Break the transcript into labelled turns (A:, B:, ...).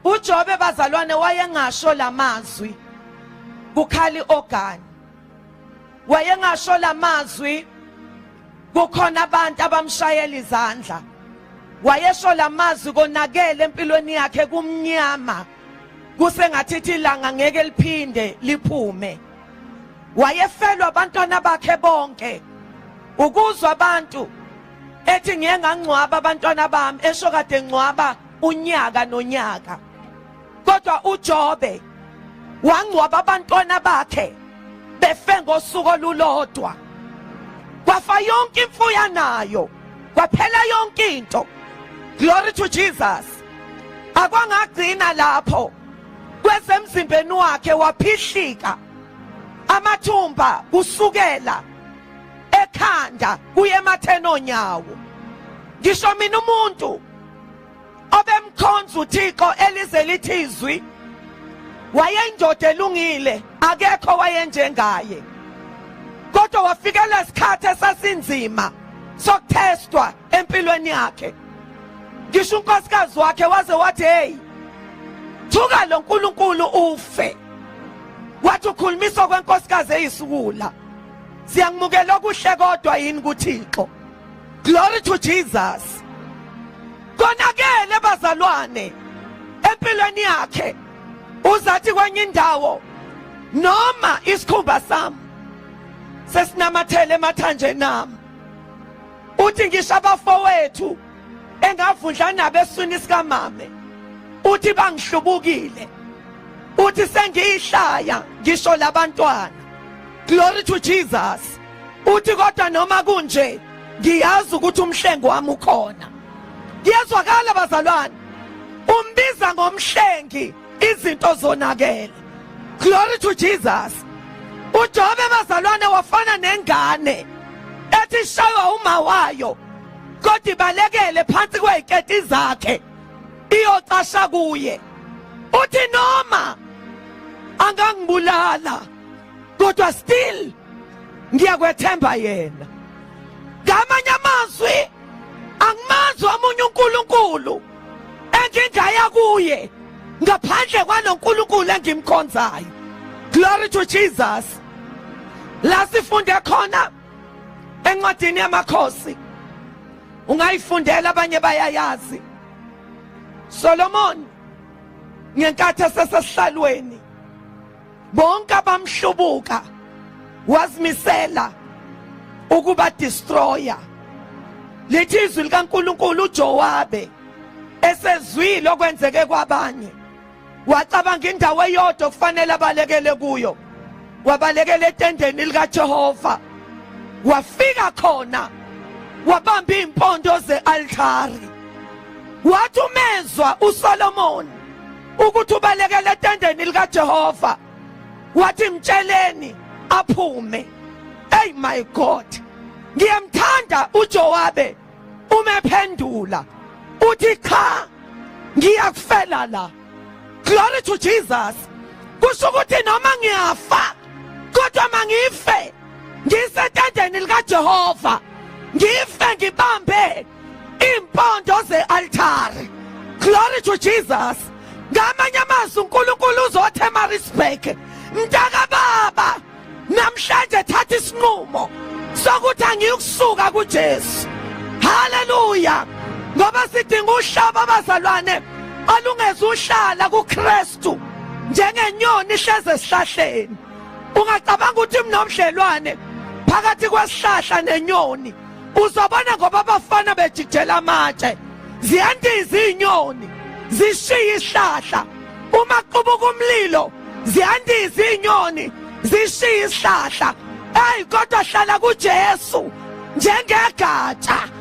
A: uJobe bazalwane wayengasho lamazwi kukhali ogani. Wayengasho lamazwi kukhona abantu abamshayela izandla. Wayesho lamazwi konakele empilweni yakhe kumnyama. Kusengathi ilanga ngeke liphinde liphume. Wayefelwa abantwana bakhe bonke. Ukuzwa abantu ethi ngeke ngangcwaba abantwana bami, esho kade ngcwaba unyaka nonyaka. Kodwa uJobe wangcwaba abantwana bakhe befe ngosuku olulodwa. Kwafa yonke imfuyo nayo, kwaphela yonke into. Glory to Jesus. Akwangagcina lapho. Kwezemzimbeni wakhe waphihlika amathumba kusukela ekhanda kuye ematheni onyawo. Ngisho mina umuntu obemkhonza uThixo elize lithi izwi, wayeyindoda elungile, akekho wayenjengaye. Kodwa wafika lesikhathi esasinzima sokuthestwa empilweni yakhe. Ngisho unkosikazi wakhe waze wathi, hey, thuka lo nkulunkulu ufe. Wathi ukhulumiswa kwenkosikazi eyisukula, siyangimukela okuhle kodwa yini kuThixo. Glory to Jesus. Konakele bazalwane empilweni yakhe. Uzathi kwenye indawo noma isikhumba sami sesinamathele emathanjeni nami. Uthi ngisho abafowethu engavundla nabo eswini sikamame, uthi bangihlubukile. Uthi sengiyihlaya ngisho labantwana. Glory to Jesus. Uthi kodwa noma kunje ngiyazi ukuthi umhlengi wami ukhona. Ngiyazwakala bazalwane, umbiza ngomhlengi izinto zonakele. Glory to Jesus. uJobe bazalwane wafana nengane ethi shaywa uma wayo, kodwa ibalekele phansi kweziketi zakhe iyocasha kuye. Uthi noma angangibulala, kodwa still ngiyakwethemba yena. Ngamanye amazwi angimazi omunye uNkulunkulu engingaya kuye ngaphandle kwaloNkulunkulu engimkhonzayo. Glory to Jesus. La sifunde khona encwadini yamakhosi, ungayifundela abanye bayayazi. Solomon ngenkathi esesihlalweni bonke abamhlubuka wazimisela ukuba destroyer. Lithi izwi likaNkulunkulu uJowabe esezwile okwenzeke kwabanye, wacabanga indawo eyodwa kufanele abalekele kuyo. Wabalekela etendeni likaJehova, wafika khona wabamba impondo ze-altari. Wathi umezwa uSolomon ukuthi ubalekela etendeni likaJehova, wathi mtsheleni aphume. Hey my God, ngiyamthanda uJowabe umephendula uthi cha, ngiyakufela la. Glory to Jesus. Kusho ukuthi noma ngiyafa, kodwa mangife ngisetendeni likaJehova, ngife ngibambe impondo ze-altari. Glory to Jesus. Ngamanye amazwi uNkulunkulu uzothi eMaritzburg, mntaka baba, namhlanje thatha isinqumo sokuthi angiyukusuka kuJesu. Hallelujah. Ngoba sidinga uhlaba abazalwane alungeze uhlala kuKristu njengenyoni ihleze esihlahleni. Ungacabanga ukuthi mnomdlelwane phakathi kwesihlahla nenyoni. Uzobona ngoba abafana bejikjela amatshe ziyandiza inyoni zishiya isihlahla. Uma kubuka umlilo ziyandiza inyoni zishiya isihlahla. Hey, kodwa hlala kuJesu njengegatsha.